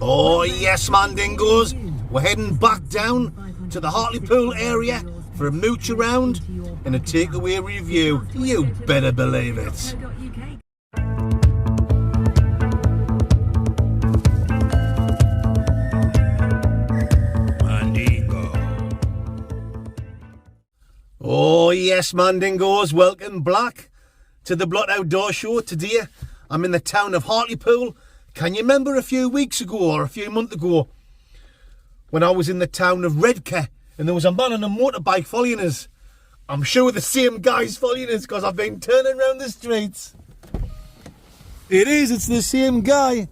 Oh yes, Mandingos, we're heading back down to the Hartlepool area for a mooch around and a takeaway review. You better believe it. Mandingo. Oh yes, Mandingos, welcome back to the Blot Outdoor Show. Today I'm in the town of Hartlepool. Can you remember a few weeks ago or a few months ago when I was in the town of Redcar and there was a man on a motorbike following us? I'm sure the same guy's following us because I've been turning around the streets. It's the same guy.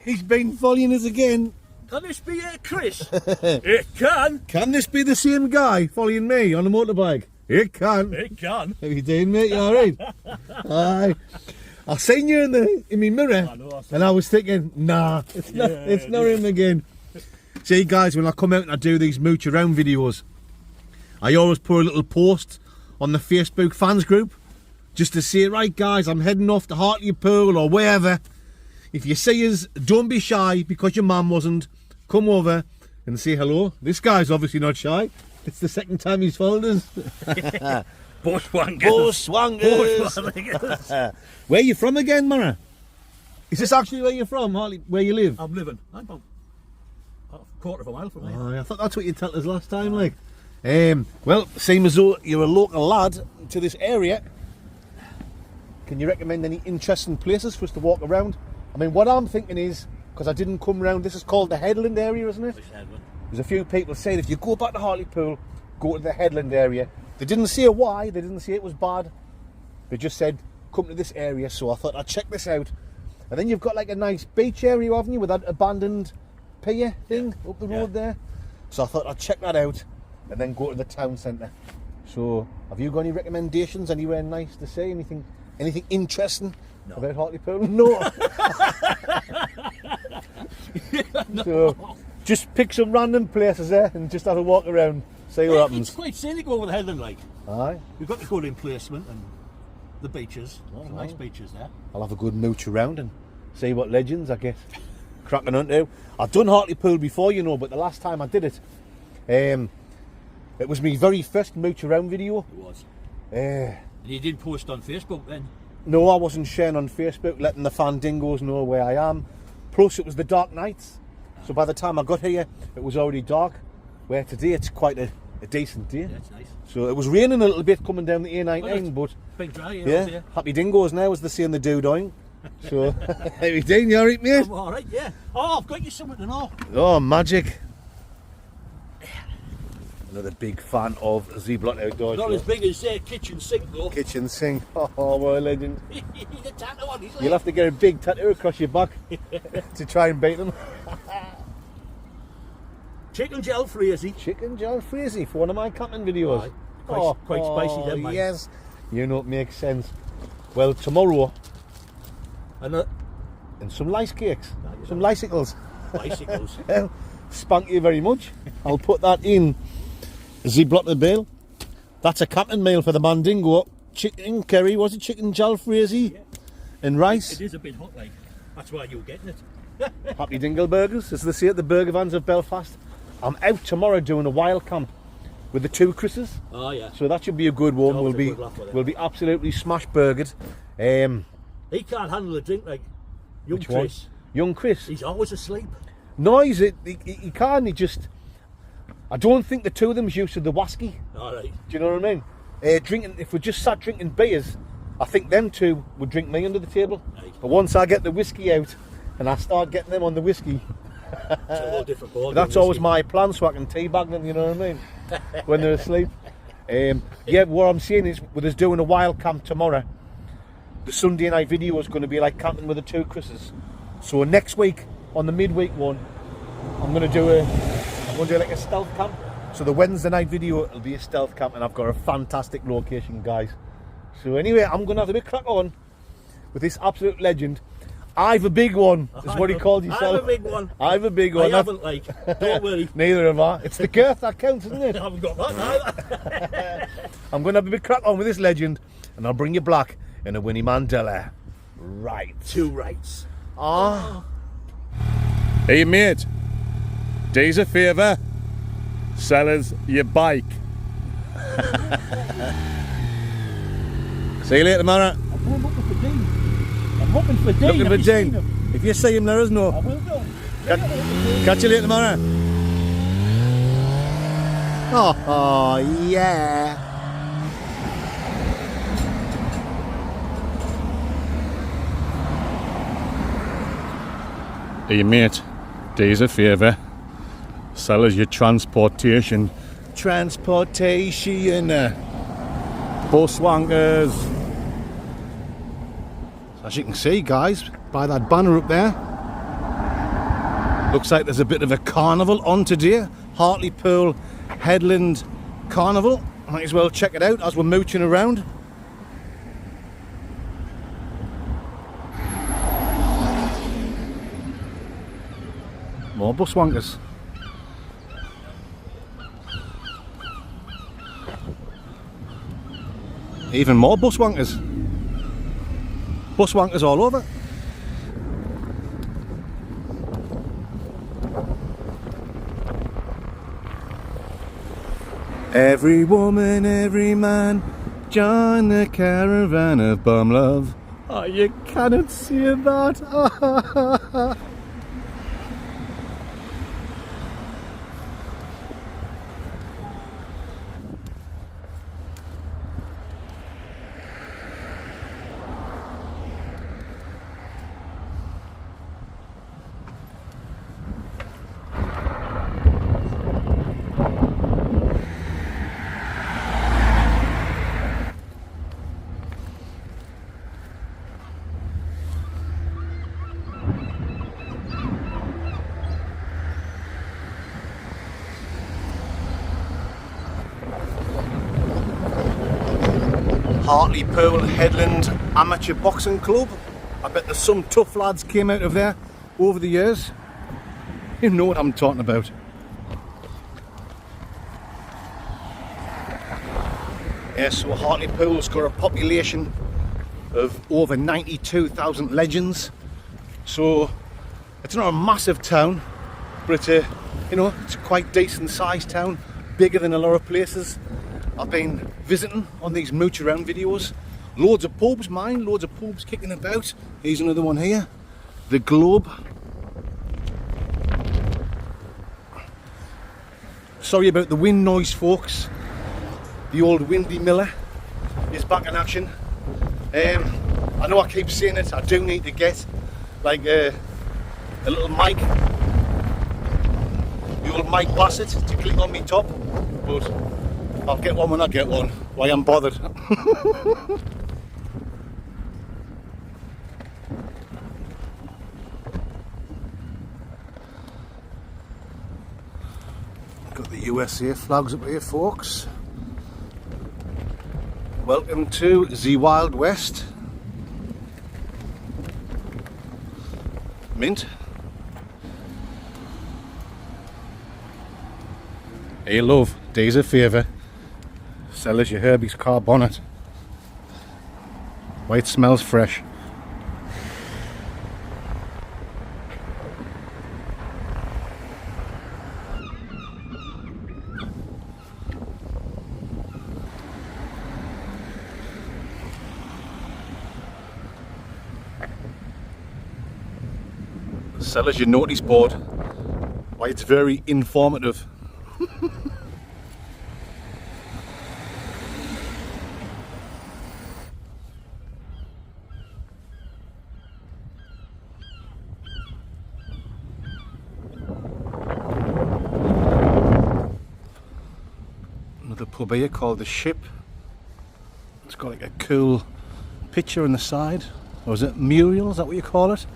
He's been following us again. Can this be Chris? It can. Can this be the same guy following me on a motorbike? It can. It can. How you doing, mate? You alright? Aye. I seen you in my mirror, and I was thinking, nah, it's not him again. See, guys, when I come out and I do these mooch around videos, I always put a little post on the Facebook fans group just to say, right, guys, I'm heading off to Hartlepool or wherever. If you see us, don't be shy because your mum wasn't. Come over and say hello. This guy's obviously not shy. It's the second time he's followed us. Bushwangers. Where are you from again, Mara? Is this actually where you're from, Hartley, where you live? I'm about a quarter of a mile from here. Oh, I thought that's what you told us last time, like. Well, same as though you're a local lad to this area. Can you recommend any interesting places for us to walk around? I mean, what I'm thinking is, because I didn't come round, this is called the Headland area, isn't it? Which Headland? There's a few people saying if you go back to Hartlepool, go to the Headland area. They didn't say why, they didn't say it was bad. They just said, come to this area, so I thought I'd check this out. And then you've got like a nice beach area, haven't you, with that abandoned pier thing up the road there. So I thought I'd check that out and then go to the town centre. So, have you got any recommendations, anywhere nice to see, anything interesting about Hartlepool? No. No. So, just pick some random places there and just have a walk around, see what happens. It's quite scenic over the Headland, like. Aye. We've got the good emplacement and the beaches. Nice beaches there. I'll have a good mooch around and see what legends I get cracking onto. I've done Hartlepool before, you know, but the last time I did it, it was my very first mooch around video. It was. And you didn't post on Facebook then? No, I wasn't sharing on Facebook, letting the Mandingos know where I am. Plus, it was the dark nights. So by the time I got here, it was already dark. Where today, it's quite a decent day. Yeah, it's nice. So it was raining a little bit coming down the A19, but been dry, yeah, happy dingoes now, as they say in the doo-doing. So, how you doing? You alright, mate? I'm alright, yeah. Oh, I've got you something to know. Oh, magic. Another big fan of the Blot Outdoor Show. Not as big as kitchen sink though. Kitchen sink. Oh, what a legend. He's a tattoo on his leg. You'll have to get a big tattoo across your back to try and beat them. Chicken gel frizzy. Chicken gel frizzy for one of my camping videos. Right. Quite spicy then, mate. Yes. You know, it makes sense. Well, tomorrow, And some lice cakes. Some licicles. bicycles. Well, thank you very much. I'll put that in the Blot bill. That's a camping meal for the Mandingo. Chicken curry, was it chicken gel frizzy? Yeah. And rice. It is a bit hot, like. That's why you're getting it. Happy dingle burgers, as they say at the burger vans of Belfast. I'm out tomorrow doing a wild camp with the two Chris's. Oh yeah. So that should be a good one. Oh, We'll be absolutely smash burgered. He can't handle a drink like young Chris. Young Chris. He's always asleep. No, he can't. I don't think the two of them's used to the whiskey. Alright. Do you know what I mean? Drinking. If we just sat drinking beers, I think them two would drink me under the table. Right. But once I get the whiskey out and I start getting them on the whiskey, It's a whole different ball. that's always my plan, so I can teabag them, you know what I mean, when they're asleep. Yeah, what I'm saying is, with us doing a wild camp tomorrow, the Sunday night video is going to be like camping with the two Chris's. So next week, on the midweek one, I'm going to do like a stealth camp. So the Wednesday night video, it'll be a stealth camp, and I've got a fantastic location, guys. So anyway, I'm going to have a bit crack on with this absolute legend. I've a big one, is what he called himself. I've a big one. I've a big one. I haven't, like, don't worry. Neither have I. It's the girth that counts, isn't it? I haven't got that either. I'm going to have a big crack on with this legend, and I'll bring you black in a Winnie Mandela. Right. 2 rights. Ah. Hey mate, do us a favour, sell us your bike. See you later, Mara. I'm looking for Dean. I'm looking for Dean. Looking Have for you seen Dean. him? If you see him, let us know. I will do. Catch you later, Mara. Oh, yeah. Hey mate, do us a favour, sell us your transportation. Transportation. Bus wankers. As you can see, guys, by that banner up there, looks like there's a bit of a carnival on today. Hartlepool Headland Carnival. Might as well check it out as we're mooching around. More bus wankers. Even more bus wankers. Bus wankers all over. Every woman, every man, join the caravan of bum love. Oh, you cannot see that. Hartlepool Headland Amateur Boxing Club. I bet there's some tough lads came out of there over the years. You know what I'm talking about. Yes, so Hartlepool's got a population of over 92,000 legends. So it's not a massive town, but it's a, you know, it's a quite decent sized town, bigger than a lot of places I've been visiting on these mooch around videos. Loads of pubs, loads of pubs kicking about. Here's another one here, the Globe. Sorry about the wind noise, folks. The old Windy Miller is back in action. I know I keep saying it, I do need to get like a little mic, the old Mike Bassett to click on me top, but I'll get one when I get one. Why I'm bothered. Got the USA flags up here, folks. Welcome to the Wild West. Mint. Hey love, do us a favour, sell us your Herbie's car bonnet. Why it smells fresh. Sell us your notice board. Why it's very informative. Another pub here called the Ship. It's got like a cool picture on the side. Or is it mural? Is that what you call it?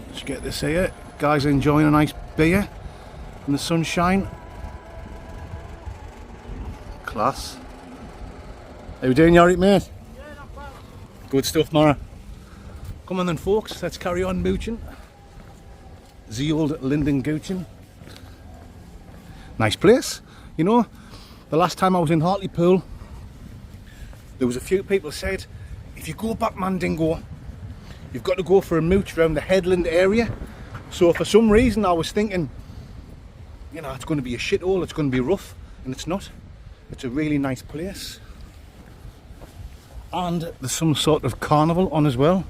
Let's get this here. Guys enjoying a nice beer in the sunshine. Class. How you doing, you alright, mate? Yeah, not bad. Good stuff, Mara. Come on then, folks, let's carry on mooching. The old Linden Gooching. Nice place. You know, the last time I was in Hartlepool, there was a few people said, if you go back Mandingo, you've got to go for a mooch around the headland area. So for some reason I was thinking, you know, it's going to be a shithole, it's going to be rough, and it's not. It's a really nice place. And there's some sort of carnival on as well,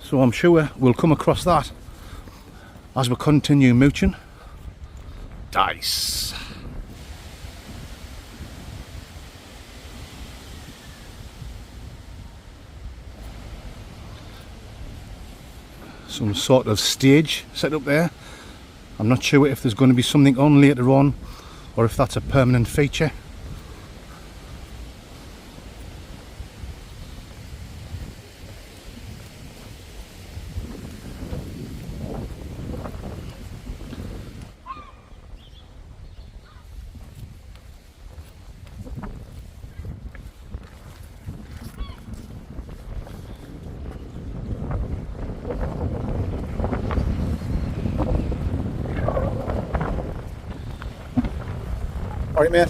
so I'm sure we'll come across that as we continue mooching. Dice. Some sort of stage set up there. I'm not sure if there's going to be something on later on or if that's a permanent feature. Alright, mate.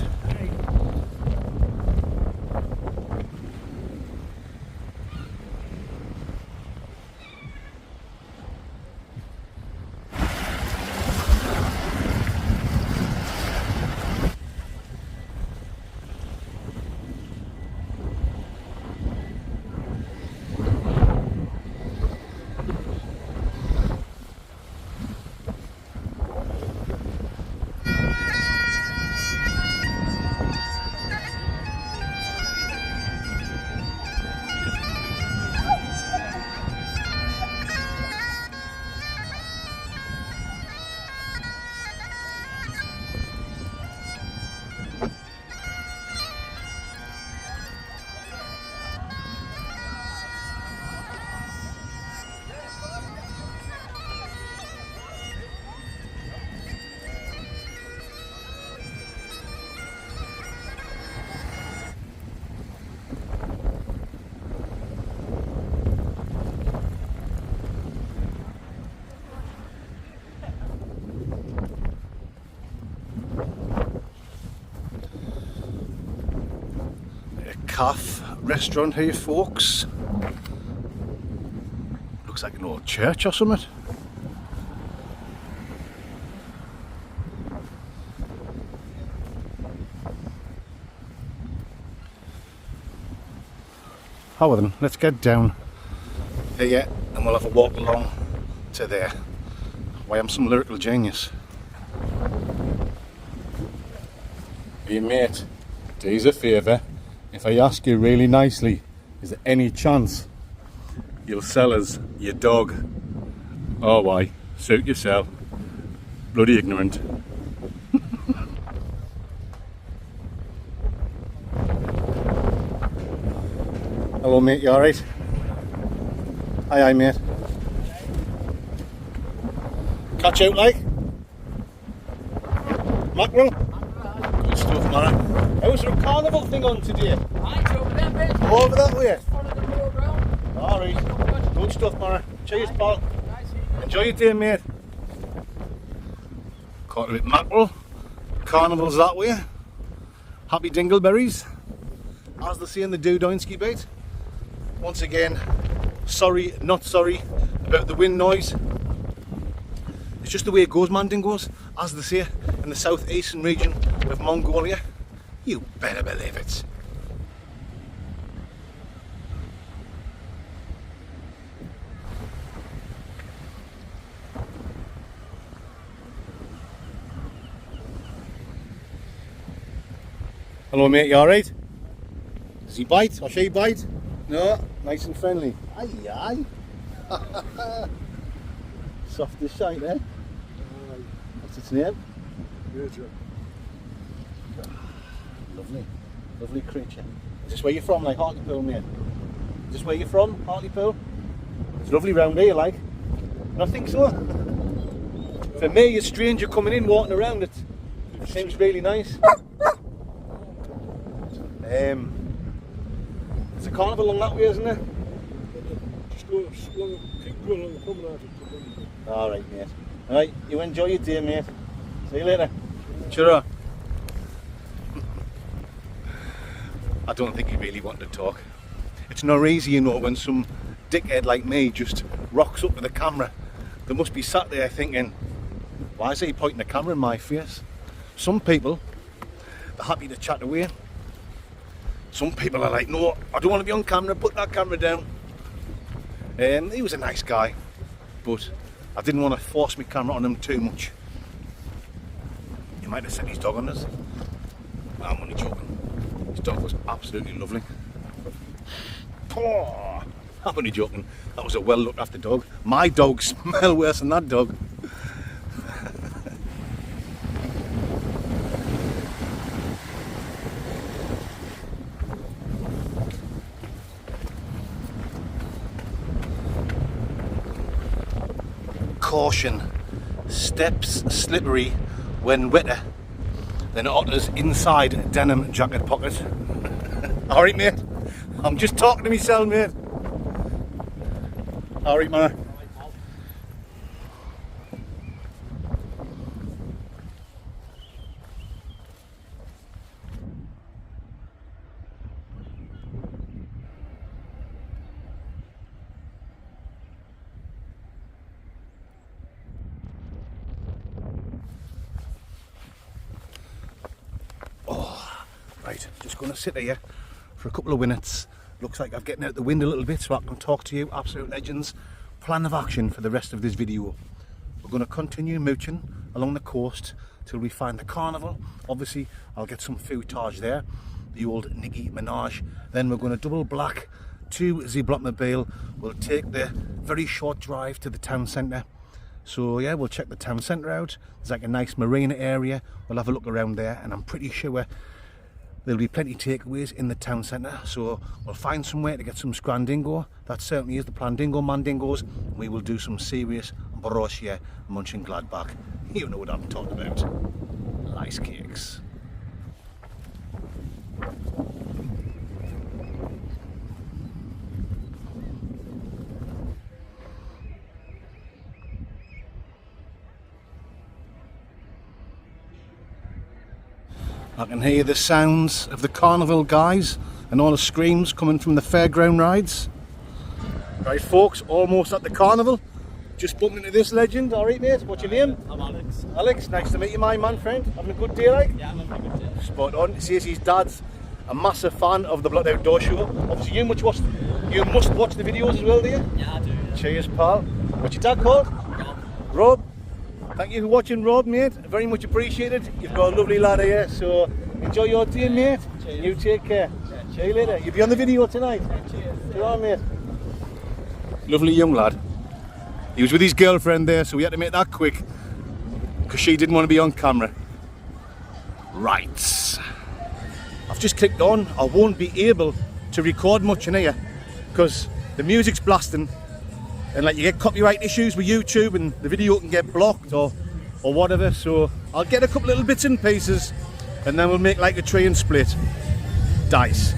Calf restaurant here, folks. Looks like an old church or something. Oh, well then, let's get down here and we'll have a walk along to there. Why, I'm some lyrical genius. Hey mate, do us a favour. If I ask you really nicely, is there any chance you'll sell us your dog? Oh why, suit yourself. Bloody ignorant. Hello mate, you alright? Aye mate. Catch out like? Mackerel? Good stuff, man. How's there a carnival thing on today? Aye, over there, mate. Over that way? Follow the road round. Alright. Good stuff, Mara. Cheers, pal. Enjoy your day, mate. Caught a bit mackerel. Carnival's that way. Happy dingleberries, as they say in the Dudoinski bait. Once again, sorry, not sorry about the wind noise. It's just the way it goes, Mandingos, as they say in the southeastern region of Mongolia. You better believe it. Hello mate, you alright? Does he bite or she bite? No, nice and friendly. Aye aye. Soft as shite, eh? What's its name? Lovely, lovely creature. Is this where you're from, like Hartlepool, mate? Is this where you're from, Hartlepool? It's lovely round here, like. I think so. For me, a stranger coming in, walking around, it seems really nice. It's a carnival along that way, isn't it? Just go along, keep going along the promenade. Alright, mate. Alright, you enjoy your day, mate. See you later. Sure. I don't think he really wanted to talk. It's not easy, you know, when some dickhead like me just rocks up with the camera, they must be sat there thinking, why is he pointing the camera in my face? Some people, they're happy to chat away. Some people are like, no, I don't want to be on camera, put that camera down. He was a nice guy, but I didn't want to force my camera on him too much. He might have sent his dog on us. I'm only joking. His dog was absolutely lovely. Oh, I'm only joking. That was a well looked after dog. My dog smelled worse than that dog. Caution, steps slippery when wetter than otters inside denim jacket pocket. Alright mate, I'm just talking to myself mate. Alright man. Right, just going to sit here for a couple of minutes. Looks like I'm getting out the wind a little bit so I can talk to you, absolute legends. Plan of action for the rest of this video. We're going to continue mooching along the coast till we find the carnival. Obviously, I'll get some footage there, the old Nicki Minaj. Then we're going to double black to the Blockmobile. We'll take the very short drive to the town centre. So yeah, we'll check the town centre out. There's like a nice marina area. We'll have a look around there, and I'm pretty sure there'll be plenty of takeaways in the town centre, so we'll find somewhere to get some scrandingo. That certainly is the Plandingo Mandingos. We will do some serious Borussia Mönchengladbach. You know what I'm talking about. Ice cakes. I can hear the sounds of the carnival guys and all the screams coming from the fairground rides. Right folks, almost at the carnival. Just bumped into this legend. Alright mate, what's your name? I'm Alex. Alex, nice to meet you my man friend. Having a good day like? Yeah, I'm having a good day. Spot on. He says his dad's a massive fan of the Blood Outdoor Show. Obviously you must watch the videos as well, do you? Yeah, I do. Yeah. Cheers pal. What's your dad called? Rob. Thank you for watching Rob mate, very much appreciated. You've got a lovely lad here, so enjoy your day mate. Cheers. You take care. Yeah, See you later. You'll be on the video tonight. Cheers. Good on mate. Lovely young lad. He was with his girlfriend there, so we had to make that quick because she didn't want to be on camera. Right. I've just clicked on. I won't be able to record much in here because the music's blasting. And like you get copyright issues with YouTube and the video can get blocked or whatever, so I'll get a couple little bits and pieces and then we'll make like a train split. Dice.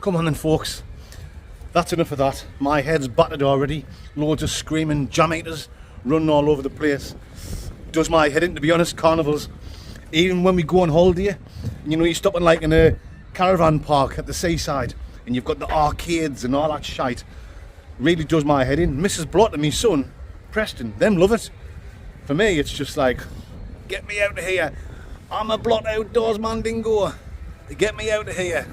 Come on then folks, that's enough of that. My head's battered already. Loads of screaming jam eaters running all over the place. Does my head in, to be honest, carnivals. Even when we go on holiday, you know, you stop in like in a caravan park at the seaside and you've got the arcades and all that shite. Really does my head in. Mrs. Blott and my son, Preston, them love it. For me, it's just like, get me out of here. I'm a Blott Outdoors Mandingo. Get me out of here.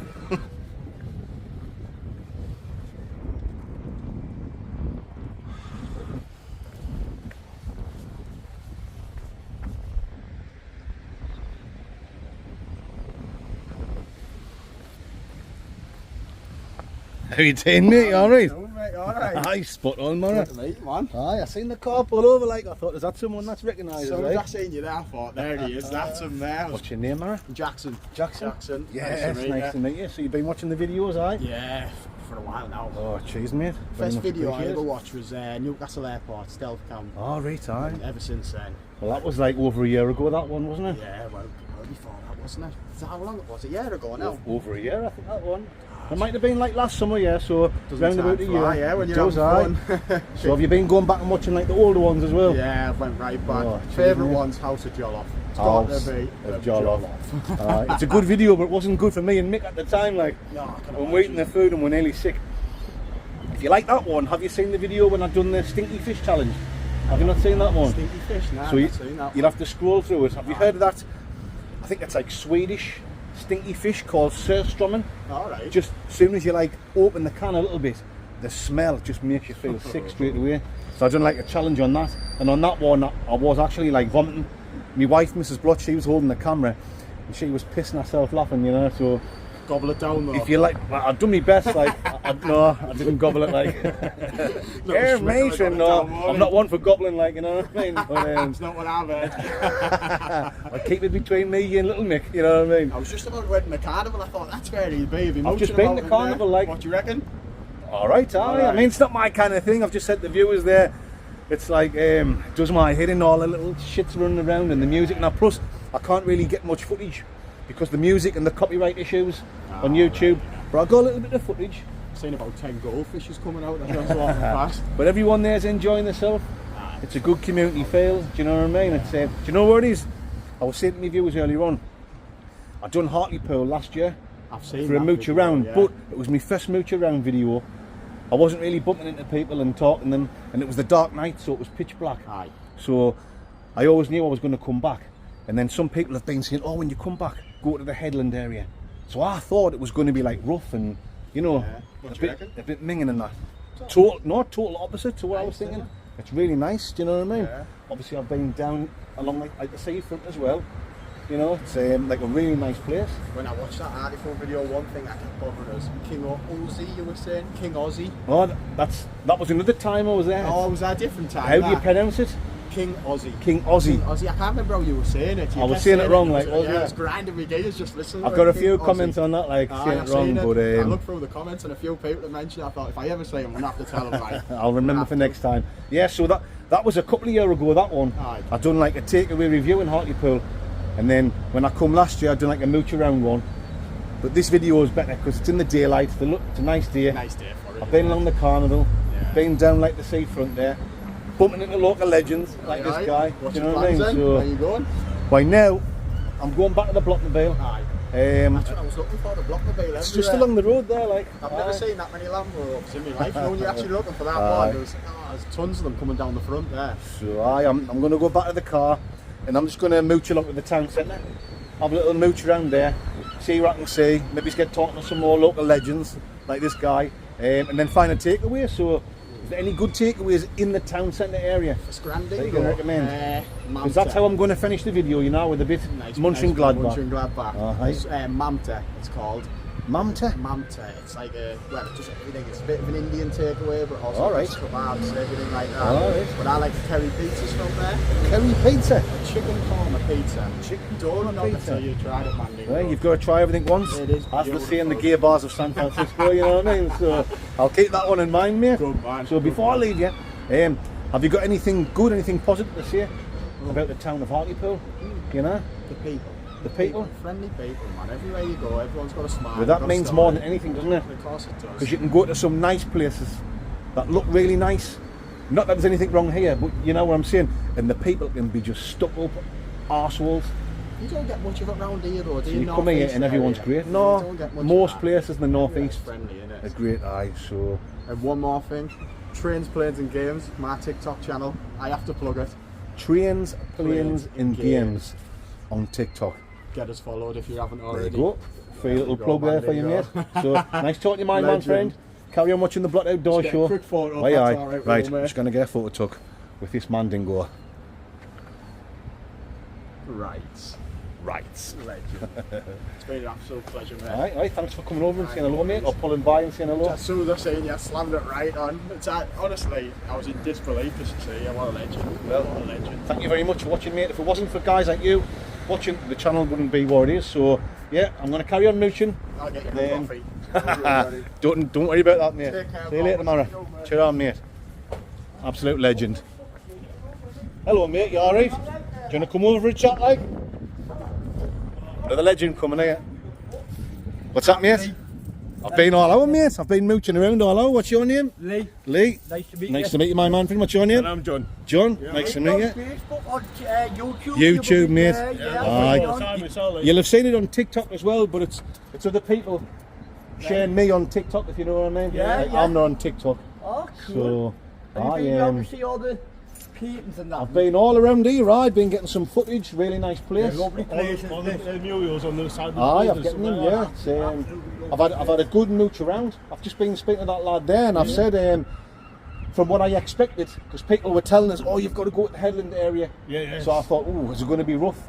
How you doing, mate? You alright? Alright. Aye, spot on, man. Man. Aye, I seen the car pull over like I thought, is that someone that's recognised? So Right? I seen you there, I thought, there he is, that's him there. What's your name, Mara? Jackson. Jackson? Nice Yes, to meet nice you. to meet you. So you've been watching the videos, aye? Yeah, for a while now. Oh, cheers, mate. Very First much video I appreciated. ever watched was Newcastle Airport, stealth cam. Oh, right, aye. And ever since then, Well, that was like over a year ago, that one, wasn't it? Yeah, well before that, wasn't it? Is that how long it was? A year ago now? Over a year, I think, that one. It might have been like last summer, yeah, so round about a year. Yeah, when It you're does, having aye. fun. So have you been going back and watching like the older ones as well? Yeah, I went right back. Oh, Favourite yeah. one's House of Jolloff. It's got House to be of Jolloff. It's a good video, but it wasn't good for me and Mick at the time. Like, No, I can when we're eating the food and we're nearly sick. If you like that one, have you seen the video when I've done the stinky fish challenge? Have you not seen that one? Stinky fish, nah, So I've seen that you'll have to scroll through it. Have you heard of that? I think it's like Swedish stinky fish called surströmming. Alright. Just as soon as you like open the can a little bit, the smell just makes you feel sick straight away. So I've done like a challenge on that, and on that one I was actually like vomiting. My wife, Mrs. Blotch, she was holding the camera and she was pissing herself laughing, you know. So Gobble it down though. if you like, I've done my best. Like, no, I didn't gobble it. Like, yeah, Mason, no, I'm not one for gobbling. Like, you know what I mean? But, That's not what I've heard. I keep it between me and Little Mick. You know what I mean? I was just about wedding the carnival. I thought that's where he'd be. I've just been to carnival. Like, what do you reckon? all right, I mean, it's not my kind of thing. I've just said the viewers there. It's like it does my head in, all the little shits running around and the music. Now, plus I can't really get much footage because the music and the copyright issues on YouTube. But I got a little bit of footage. I've seen about 10 goldfishes coming out. That's walking past. But everyone there's enjoying themselves. It's a good community feel. Do you know what I mean? It's do you know what it is? I was saying to my viewers earlier on. I done Hartlepool last year I've seen for a that mooch video, around, yeah. but it was my first mooch around video. I wasn't really bumping into people and talking to them, and it was the dark night, so it was pitch black. Aye. So I always knew I was going to come back. And then some people have been saying, oh, when you come back, go to the headland area. So I thought it was going to be like rough and, you know, Yeah. What a do you bit, reckon? a bit minging and that. Total opposite to what I was thinking. It's really nice, do you know what I mean? Yeah. Obviously I've been down along like the seafront as well. You know, it's like a really nice place. When I watched that article video, one thing I kept bothering us, King Ozzy, you were saying? King Ozzy? Oh, that was another time I was there. Oh, was that a different time? How do you that? pronounce it? King Ozzy. King Ozzy. Ozzy, I can't remember how you were saying it. You I was kept saying it wrong, was- like Ozzy. Yeah, it's grinding me gears just listening. I've to got a King few Ozzy. comments on that, like saying I've it wrong, seen but I looked through the comments and a few people that mentioned it. I thought if I ever say it, I'm gonna have to tell them. Like, I'll remember for next time. Yeah, so that was a couple of years ago, that one. Aye. I done like a takeaway review in Hartlepool, and then when I come last year I done like a mooch around one. But this video is better because it's in the daylight. It's a nice day. nice day for it. I've been along the carnival, Yeah. been down like the seafront there, bumping into local legends like this guy. What's Do you your know what I mean? plans then? So Where you going? by now I'm going back to the Blockmobile. Aye. That's what I was looking for, the Blockmobile. It's just along the road there, like. I've never seen that many Land Rovers in my life. You know, when you're actually looking for that Aye. one, there's tons of them coming down the front there. So I'm going to go back to the car, and I'm just going to mooch along to the town centre, have a little mooch around there, see what I can see, maybe get talking to some more local legends like this guy, and then find a takeaway. So, is there any good takeaways in the town centre area? It's Mandingo. That you can recommend? Mamta. Because that's how I'm going to finish the video, you know, with a bit munching Gladbach. Munching Gladbach. Aye. It's Mamta, it's called. Mamta? Mamta. It's like just everything. It's a bit of an Indian takeaway, but also All right. kebabs and everything like that. All right. But I like curry pizzas from there. Curry pizza. Chicken korma pizza. Chicken Don't korma knock it pizza. till you tried it, Mandingo. Well, you've got to try everything once. It is As they say in the beautiful. gay bars of San Francisco, you know what I mean? So I'll keep that one in mind, mate. Good man, So good before man. I leave you, have you got anything good, anything positive to say about the town of Hartlepool? You know, The people. the people. Friendly people, man. Everywhere you go, everyone's got a smile. Well, that got a means smile. more than anything, doesn't it? Of course it does. Because you can go to some nice places that look really nice. Not that there's anything wrong here, but you know what I'm saying. And the people can be just stuck up arseholes. You don't get much of it around here, though. Do So you you come here and everyone's great. You No, don't get much most of that. places in the northeast Friendly, innit? are great. Aye, so And one more thing, Trains, Planes and Games, my TikTok channel. I have to plug it. trains, planes, and games on TikTok. Get us followed if you haven't There already. you go. Free little you go, plug there for you, mate. Mandingo. So nice talking to you, my man Legend. friend. Carry on watching the Blot Outdoor Just get a Show. quick photo, Aye, that's aye. all right, Right, will, mate. just going to get a photo took with this Mandingo. Right. Right. Legend. It's been an absolute pleasure, mate. Alright, right, thanks for coming over and saying hello, mate, or pulling by and saying hello. As soon as I seen you, I slammed it right on. Honestly, I was in disbelief just to see you. What a legend. Well, what a legend. Thank you very much for watching, mate. If it wasn't for guys like you watching, the channel wouldn't be what it is. So, yeah, I'm going to carry on mooching. I'll get you Then- a coffee. Don't worry about that, mate. Take care, See you later Paul. tomorrow. Cheer on, mate. Absolute legend. Hello, mate. You alright? you want to come over for a chat, like? Another legend coming here. What's that, mate? I've been all over, mate. I've been mooching around all over. What's your name? Lee. Lee. Nice to meet you. Nice to meet you, my man. Friend. What's your name? I'm John. John. Nice to meet you. Facebook, on YouTube. YouTube, mate. Yeah. You'll have seen it on TikTok as well, but it's other people sharing me on TikTok, if you know what I mean. Yeah, yeah. I'm not on TikTok. Oh, cool. So Have I you been am. around to see all the paintings and that? I've been all around here. I've been getting some footage. Really nice place. Lovely place, All isn't the it? murals on the side of the Aye, building I've getting and them. stuff Yeah. like It's, I've had a good mooch around. I've just been speaking to that lad there, and I've said from what I expected, because people were telling us, oh, you've got to go to the headland area. Yeah. So I thought, oh, is it going to be rough?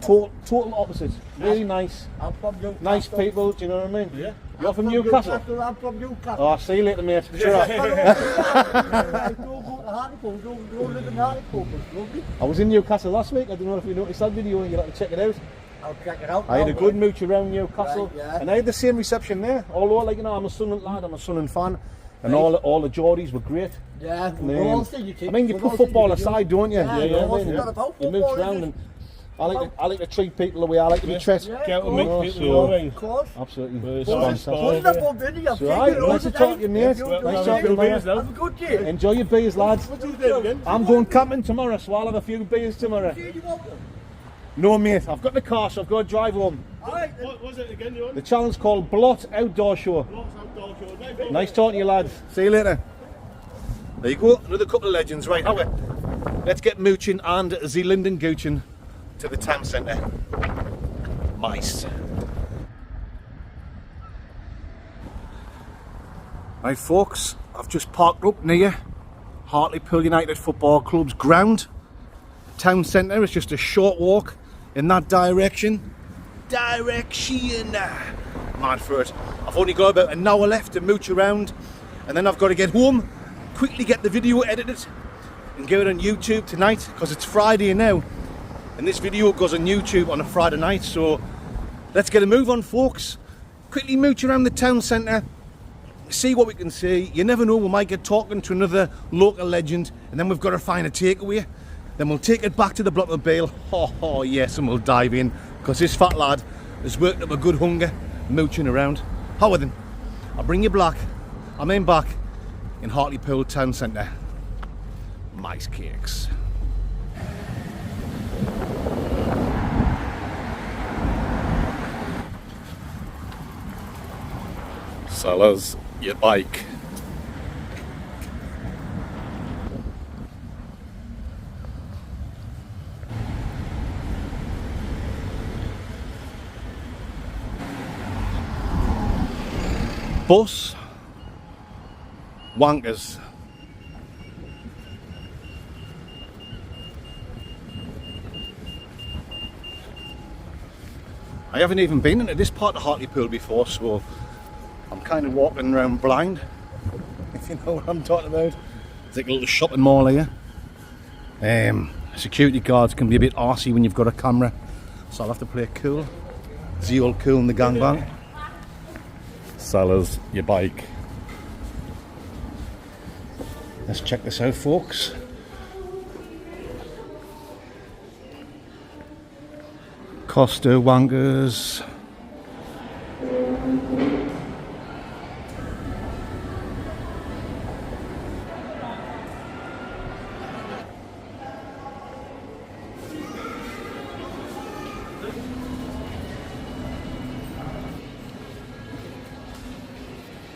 Total opposite. Really nice. I'm from Newcastle. Nice people. Do you know what I mean? Yeah. You're from Newcastle. I'm from Newcastle. Oh, I'll see you later, mate. Sure. Don't go to Hartlepool. Don't live in Hartlepool. It's lovely. I was in Newcastle last week. I don't know if you noticed that video. You'll have to check it out. I'll check it out. I had a good mooch around Newcastle, Right, yeah. and I had the same reception there. Although, like, you know, I'm a Sunderland lad, I'm a Sunderland fan, and all the Geordies were great. Yeah, we've all seen you. I mean, you put football aside, don't you? Yeah, I it's mean, not about you mooch football, around, is it? and I like to treat people the way I like to be treated. Yeah. Get out and Oh, meet people, so- you know what I mean? Of course. Absolutely. It's Fantastic. Wonderful video. So, aye, nice to talk to you, mate. Nice talking to you. Have a good day. Enjoy your beers, lads. What's his name again? I'm going camping tomorrow, so I'll have a few beers tomorrow. No, mate, I've got the car, so I've got to drive home. Alright, What was it again, you on? The challenge called Blot Outdoor Show. Lots outdoor show. Right, Nice talking to you, lads. See you later. There you go, another couple of legends. Right, now let's get mooching and the Linden Gooching to the town centre. Mice. Right, folks, I've just parked up near Hartlepool United Football Club's ground. Town centre is just a short walk in that direction. Mad for it. I've only got about an hour left to mooch around, and then I've got to get home, quickly get the video edited and get it on YouTube tonight, because it's Friday now and this video goes on YouTube on a Friday night. So let's get a move on, folks. Quickly mooch around the town centre, see what we can see. You never know, we might get talking to another local legend, and then we've got to find a takeaway. Then we'll take it back to the block of bail. Oh yes, and we'll dive in, because this fat lad has worked up a good hunger mooching around. How then? I'll bring you back. I'm in back in Hartlepool town centre. Mice cakes. Sellers, your bike. Bus wankers. I haven't even been into this part of Hartlepool before, so I'm kind of walking around blind, if you know what I'm talking about. It's like a little shopping mall here. Security guards can be a bit arsey when you've got a camera, so I'll have to play it cool. The old cool in the gangbang. Sellers, your bike. Let's check this out, folks. Costa wankers.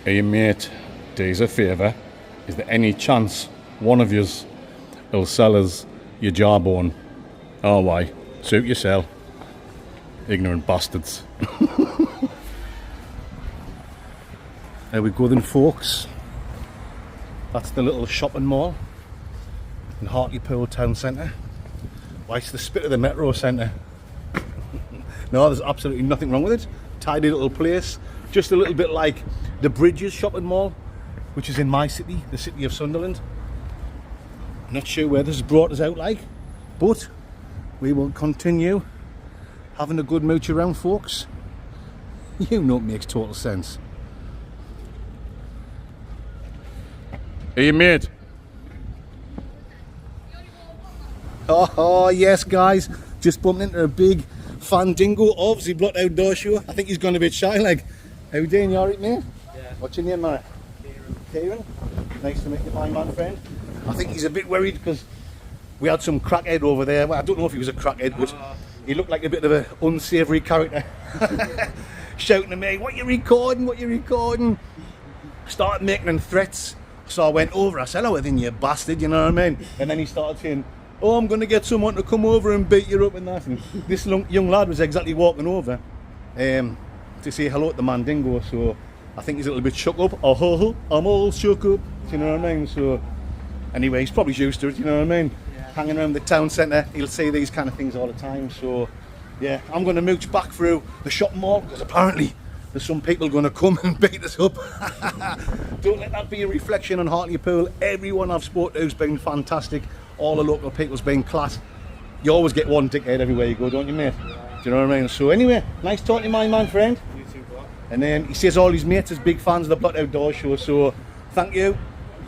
Hey mate, do us a favour. Is there any chance one of yous will sell us your jawbone? Oh why? Suit yourself. Ignorant bastards. There we go then, folks. That's the little shopping mall in Hartlepool town centre. Why, it's the spit of the metro centre. No, there's absolutely nothing wrong with it. Tidy little place. Just a little bit like the Bridges shopping mall, which is in my city, the city of Sunderland. I'm not sure where this has brought us out like, but we will continue having a good mooch around, folks. You know it makes total sense. Hey mate. Oh, yes, guys. Just bumped into a big Mandingo, obviously blocked outdoor show. I think he's gone a bit shy, like. How you doing, you alright, mate? Yeah. What's your name, Mara? Kieran. Nice to meet you, my man friend. I think he's a bit worried because we had some crackhead over there. Well, I don't know if he was a crackhead, but he looked like a bit of an unsavoury character. Shouting at me, what you recording, what you recording? Started making him threats. So I went over, I said, hello then, you bastard, you know what I mean? And then he started saying, oh, I'm going to get someone to come over and beat you up and that. And this young lad was exactly walking over to say hello to the Mandingo, so I think he's a little bit shook up. Oh, I'm all shook up, do you know what I mean? So anyway, he's probably used to it, you know what I mean? Yeah. Hanging around the town centre, he'll see these kind of things all the time. So yeah, I'm going to mooch back through the shopping mall because apparently there's some people going to come and beat us up. Don't let that be a reflection on Hartlepool. Everyone I've spoken to has been fantastic. All the local people's been class. You always get one dickhead everywhere you go, don't you, mate? Do you know what I mean? So anyway, nice talking to you, my man friend. You too, bro. And then he says all his mates is big fans of the Blocked Outdoor Show, so thank you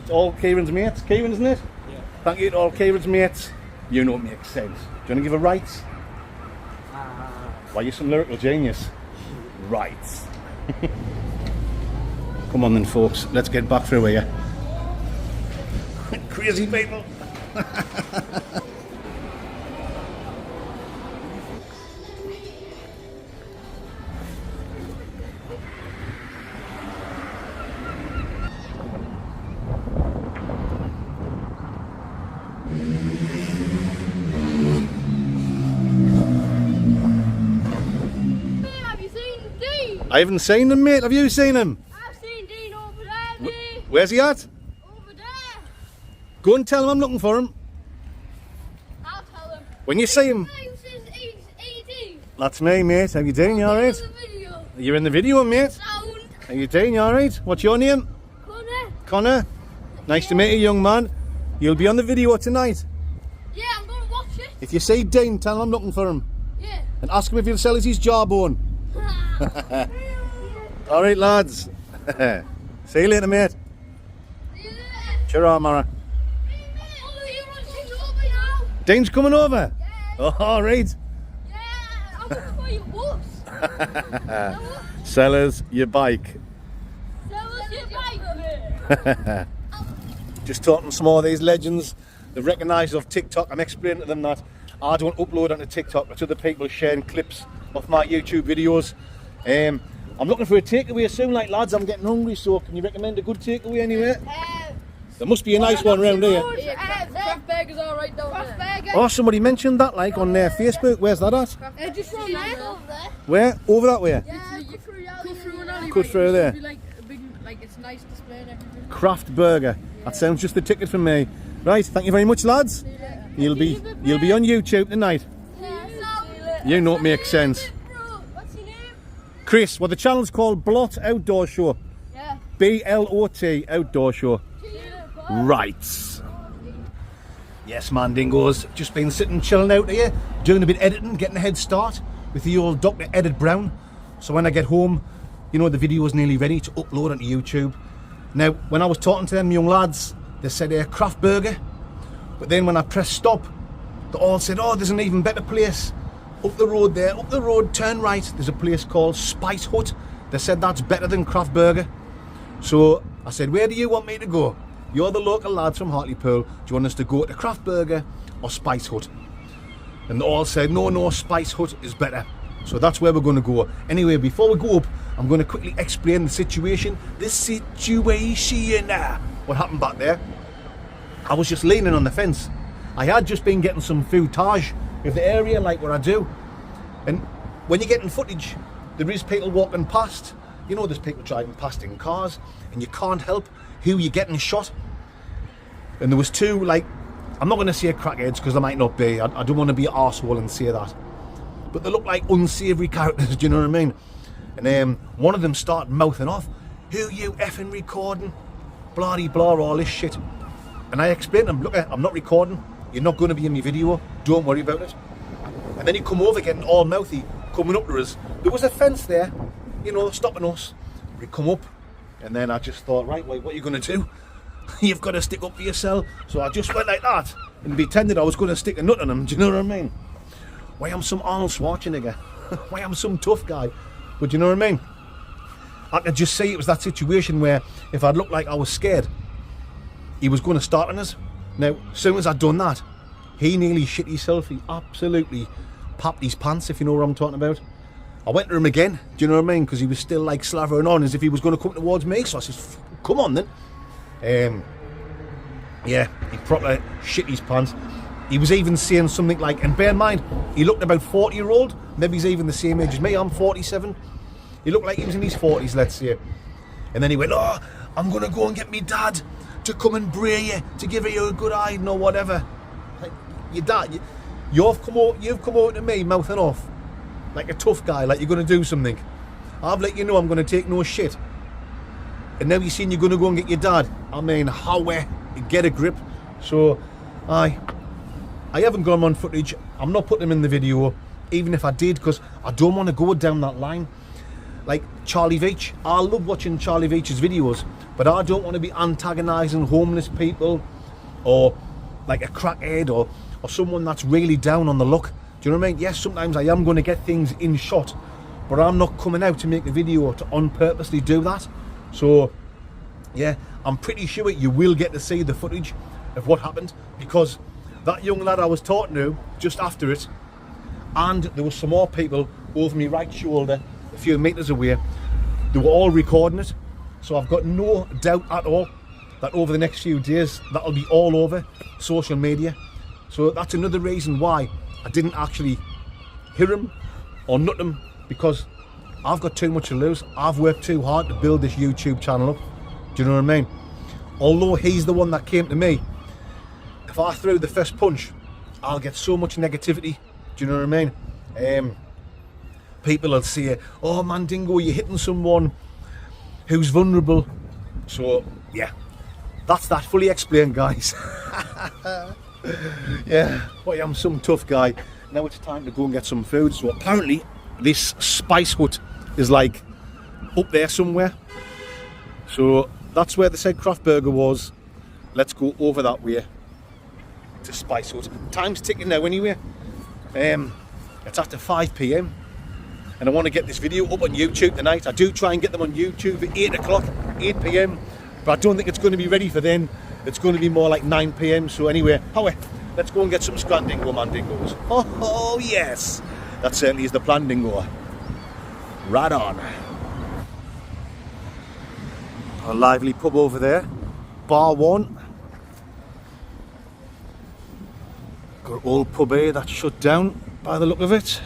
to all Kieran's mates. Kieran, isn't it? Yeah. Thank you to all Kieran's mates. You know it makes sense. Do you want to give a rights? Why, you're some lyrical genius. Rights. Come on then, folks, let's get back through here. Crazy people. I haven't seen him, mate. Have you seen him? I've seen Dean over there, mate. Where's he at? Over there. Go and tell him I'm looking for him. I'll tell him. When you see him. He's 18. That's me, mate. How you doing? You alright? Video. You're in the video, mate. Sound. How you doing? You alright? What's your name? Connor. Connor. Nice to meet you, young man. You'll be on the video tonight. Yeah, I'm going to watch it. If you see Dean, tell him I'm looking for him. Yeah. And ask him if he'll sell us his jawbone. Alright, lads. See you later, mate. See you later. Cheers, Mara. Dean's coming over? Yeah. Oh, alright. Yeah, I'm looking for your bus. Sell us your bike. Sell us your bike. Just talking to some more of these legends. They've recognised off TikTok. I'm explaining to them that I don't upload onto TikTok, but other people sharing clips of my YouTube videos. I'm looking for a takeaway soon, like lads. I'm getting hungry, so can you recommend a good takeaway anyway? There must be a nice one around here. Yeah, Craft Burger's alright down there. Oh, somebody mentioned that, like on their Facebook. Where's that at? Just round there. Where? Over that way? Yeah, you go through an alleyway. Go through there. Like a big, like it's nice display and everything. Craft Burger. That sounds just the ticket for me. Right, thank you very much, lads. You'll be on YouTube tonight. You know it makes sense. What's your name? Chris, well the channel's called Blot Outdoor Show. Yeah. BLOT Outdoor Show. Right. Yes, Mandingos. Just been sitting chilling out here, doing a bit of editing, getting a head start with the old Dr. Edit Brown. So when I get home, you know, the video is nearly ready to upload onto YouTube. Now, when I was talking to them young lads, they said Craft Burger. But then when I pressed stop, they all said, oh, there's an even better place. Up the road there, up the road, turn right, there's a place called Spice Hut. They said that's better than Craft Burger. So I said, where do you want me to go? You're the local lads from Hartlepool. Do you want us to go to Craft Burger or Spice Hut? And they all said, no, Spice Hut is better. So that's where we're going to go. Anyway, before we go up, I'm going to quickly explain the situation. What happened back there? I was just leaning on the fence. I had just been getting some footage of the area, like what I do. And when you're getting footage, there is people walking past. You know, there's people driving past in cars, and you can't help who you're getting shot. And there was two, like, I'm not going to say crackheads because they might not be. I don't want to be an arsehole and say that. But they look like unsavoury characters, do you know what I mean? And one of them started mouthing off, who you effing recording? Blah-de-blah, all this shit. And I explained to him, look, I'm not recording. You're not going to be in my video. Don't worry about it. And then he come over getting all mouthy, coming up to us. There was a fence there, you know, stopping us. We come up, and then I just thought, right, what are you going to do? You've got to stick up for yourself. So I just went like that, and pretended I was going to stick a nut on him. Do you know what I mean? Why I'm some Arnold Schwarzenegger. Why I'm some tough guy. But do you know what I mean? I could just see it was that situation where if I'd looked like I was scared, he was going to start on us. Now, as soon as I'd done that, he nearly shit himself. He absolutely popped his pants, if you know what I'm talking about. I went to him again, do you know what I mean? Because he was still like slavering on as if he was going to come towards me. So I said, come on then. Yeah, he proper shit his pants. He was even saying something like, and bear in mind, he looked about 40-year-old. Maybe he's even the same age as me. I'm 47. He looked like he was in his 40s, let's say. And then he went, oh, I'm going to go and get me dad to come and bray you, to give you a good hiding or whatever. Like, your dad, you've come over to me mouthing off like a tough guy, like you're going to do something. I've let you know I'm going to take no shit. And now you're saying you're going to go and get your dad. I mean, how get a grip. So, I haven't got him on footage. I'm not putting him in the video, even if I did, because I don't want to go down that line. Like Charlie Veach, I love watching Charlie Veach's videos, but I don't want to be antagonising homeless people or like a crackhead or someone that's really down on the luck. Do you know what I mean? Yes, sometimes I am going to get things in shot, but I'm not coming out to make a video to unpurposely do that. So, yeah, I'm pretty sure you will get to see the footage of what happened, because that young lad I was talking to just after it, and there was some more people over my right shoulder a few meters away, they were all recording it. So I've got no doubt at all that over the next few days that'll be all over social media. So that's another reason why I didn't actually hear him or nut him, because I've got too much to lose. I've worked too hard to build this YouTube channel up. Do you know what I mean? Although he's the one that came to me, if I threw the first punch, I'll get so much negativity. Do you know what I mean? People will say, oh, Mandingo, you're hitting someone who's vulnerable. So, yeah, that's that fully explained, guys. Yeah, boy, I'm some tough guy. Now it's time to go and get some food. So apparently this Spice Hut is like up there somewhere. So that's where the said craft burger was. Let's go over that way to Spice Hut. Time's ticking now anyway. It's after 5 PM. And I want to get this video up on YouTube tonight. I do try and get them on YouTube at 8 o'clock, 8 PM. But I don't think it's going to be ready for then. It's going to be more like 9 PM. So anyway, let's go and get some Scrandingo Mandingos. Oh yes, that certainly is the plan, Dingo. Right on. A lively pub over there. Bar 1. Got old pub A that's shut down by the look of it.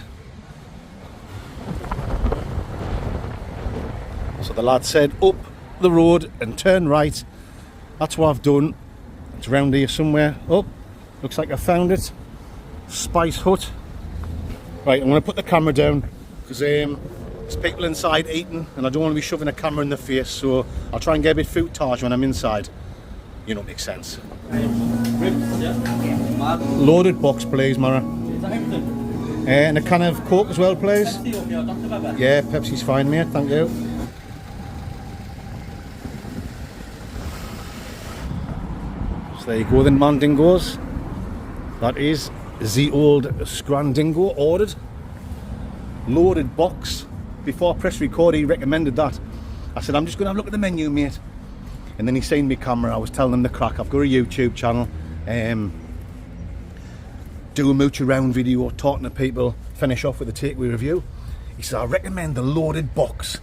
So the lad said up the road and turn right. That's what I've done. It's around here somewhere. Oh, looks like I found it. Spice Hut. Right, I'm going to put the camera down because there's people inside eating and I don't want to be shoving a camera in the face, so I'll try and get a bit footage when I'm inside. You know, it makes sense. Loaded box, please, Mara. And a can of Coke as well, please. Yeah, Pepsi's fine, mate, thank you. So there you go then, Mandingos. That is the old Scrandingo ordered. Loaded box. Before I press record, he recommended that. I said, I'm just going to have a look at the menu, mate. And then he seen me camera. I was telling him the crack. I've got a YouTube channel. Do a mooch around video, talking to people, finish off with a takeaway review. He said, I recommend the loaded box.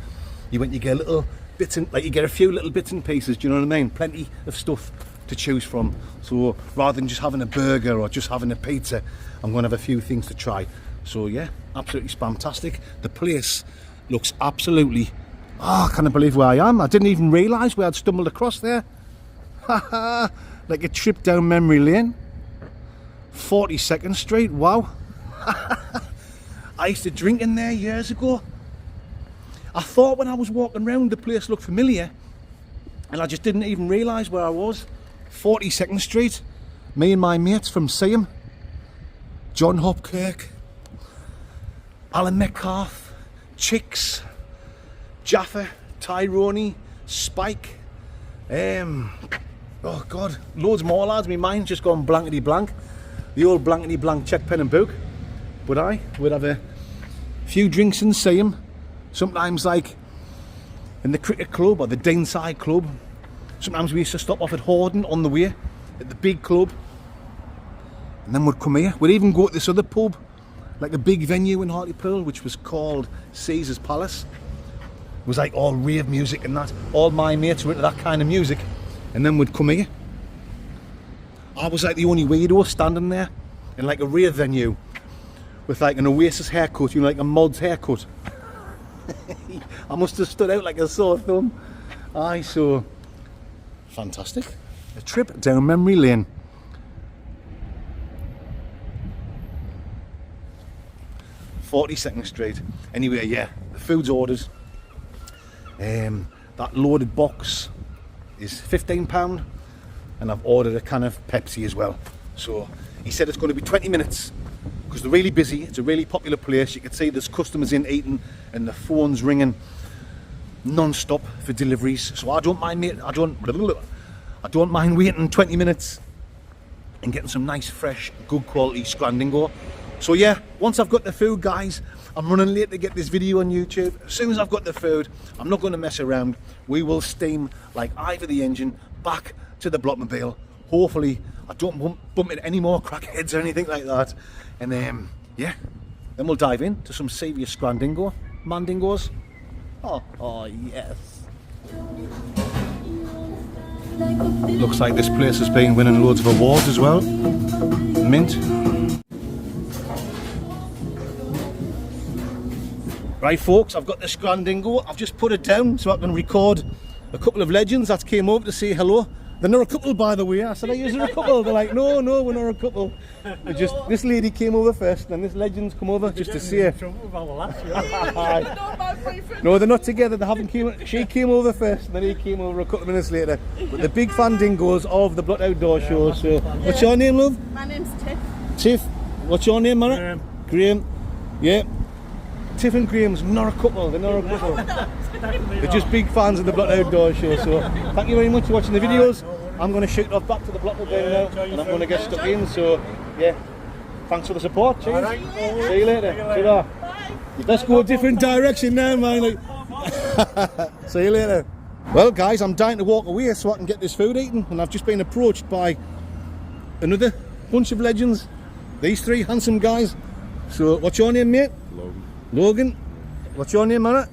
You get little bits and like you get a few little bits and pieces, do you know what I mean? Plenty of stuff to choose from. So rather than just having a burger or just having a pizza, I'm going to have a few things to try. So yeah, absolutely spamtastic. The place looks absolutely, I can't believe where I am. I didn't even realise where I'd stumbled across there. Like a trip down memory lane. 42nd Street, wow. I used to drink in there years ago. I thought when I was walking around the place looked familiar and I just didn't even realise where I was. 42nd Street, me and my mates from Seaham, John Hopkirk, Alan Metcalf, Chicks, Jaffa, Tyrone, Spike, oh god, loads more lads. My mind's just gone blankety blank. the old blankety blank check pen and book. But I would have a few drinks and see him. Sometimes like in the cricket club or the Deanside club. Sometimes we used to stop off at Horden on the way, at the big club. And then we'd come here. We'd even go to this other pub, like a big venue in Hartlepool, which was called Caesar's Palace. It was like all rave music and that. All my mates were into that kind of music. And then we'd come here. I was like the only weirdo standing there in like a rave venue with like an Oasis haircut, you know, like a mod's haircut. I must have stood out like a sore thumb. Aye, so fantastic. A trip down memory lane. (42nd Street). Anyway, yeah, the food's ordered. That loaded box is £15, and I've ordered a can of Pepsi as well. So he said it's going to be 20 minutes because they're really busy. It's a really popular place. You can see there's customers in eating and the phone's ringing non-stop for deliveries. So I don't mind, mate. I don't mind waiting 20 minutes and getting some nice, fresh, good quality Mandingo. So yeah, once I've got the food, guys, I'm running late to get this video on YouTube. As soon as I've got the food, I'm not going to mess around. We will steam like Ivor the engine back to the Blockmobile. Hopefully I don't bump into any more crackheads or anything like that. And yeah, then we'll dive into some serious Mandingos. Oh yes. Looks like this place has been winning loads of awards as well. Mint. Right folks, I've got this Mandingo. I've just put it down so I can record a couple of legends that came over to say hello. They're not a couple, by the way. I said, are you a couple? They're like, no, we're not a couple. This lady came over first and this legend's come over just to see her. No, they're not together. They haven't came. She came over first and then he came over a couple of minutes later. But the big Mandingos of the Blood Outdoor Show. So, what's your name, love? My name's Tiff. Tiff. What's your name, Mara? Graham. Yeah. Tiff and Graham's not a couple, they're not a couple. They're just big fans of the Blood Outdoor Show, so thank you very much for watching the videos. I'm going to shoot off back to the Blockmobile now and I'm going to get stuck in, so yeah, thanks for the support, cheers. See you later. Bye. Let's go a different direction now, man. See you later. Well guys, I'm dying to walk away so I can get this food eaten, and I've just been approached by another bunch of legends, these three handsome guys. So what's your name, mate? Logan. What's your name, Mara?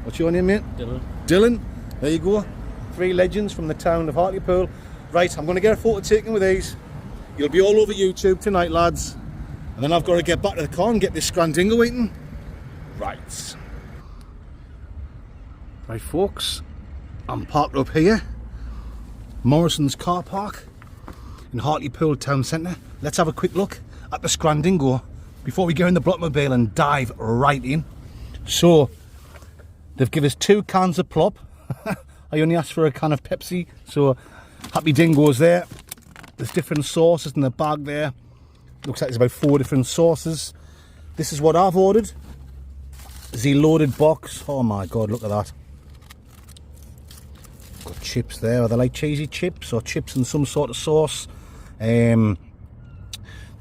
What's your name, mate? Dylan. Dylan. There you go. Three legends from the town of Hartlepool. Right, I'm going to get a photo taken with these. You'll be all over YouTube tonight, lads. And then I've got to get back to the car and get this Mandingo eaten. Right. Right, folks. I'm parked up here. Morrisons car park in Hartlepool town centre. Let's have a quick look at the Mandingo before we go in the Blockmobile and dive right in. So, they've given us 2 cans of plop. I only asked for a can of Pepsi, so happy dingoes there. There's different sauces in the bag there. Looks like there's about 4 different sauces. This is what I've ordered. The loaded box. Oh my god, look at that. Got chips there. Are they like cheesy chips or chips in some sort of sauce? There's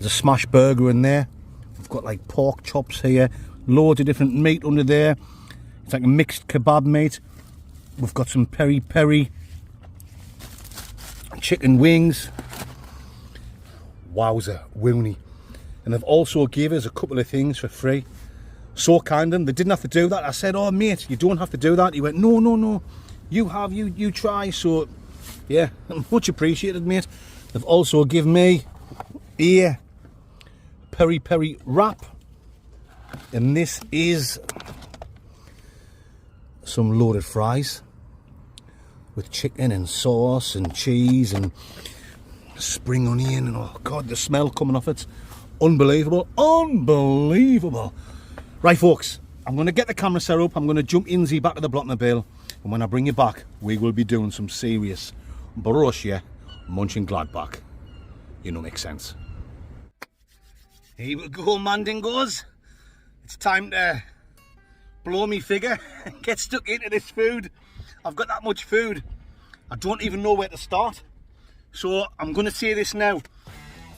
a smash burger in there. We've got like pork chops here, loads of different meat under there. It's like a mixed kebab meat. We've got some peri-peri chicken wings. Wowzer, woony. And they've also gave us a couple of things for free. So kind of them. They didn't have to do that. I said, oh mate, you don't have to do that. He went, no, you try. So yeah, much appreciated, mate. They've also given me a peri-peri wrap, and this is some loaded fries with chicken and sauce and cheese and spring onion, and oh god, the smell coming off it's unbelievable. Right folks, I'm going to get the camera set up. I'm going to jump in back to the Blockmobile, and when I bring you back we will be doing some serious Borussia Mönchengladbach. You know, makes sense. Here we go, Mandingos. It's time to blow me figure and get stuck into this food. I've got that much food. I don't even know where to start. So I'm going to say this now.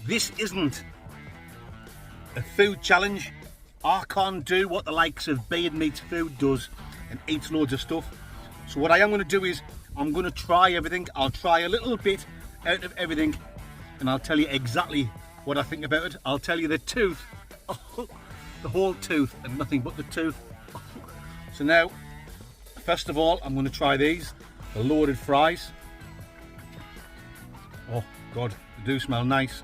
This isn't a food challenge. I can't do what the likes of Beard Meats Food does and eats loads of stuff. So what I am going to do is I'm going to try everything. I'll try a little bit out of everything and I'll tell you exactly what I think about it. I'll tell you the tooth, the whole tooth and nothing but the tooth. So now, first of all, I'm going to try these, the loaded fries. Oh God, they do smell nice.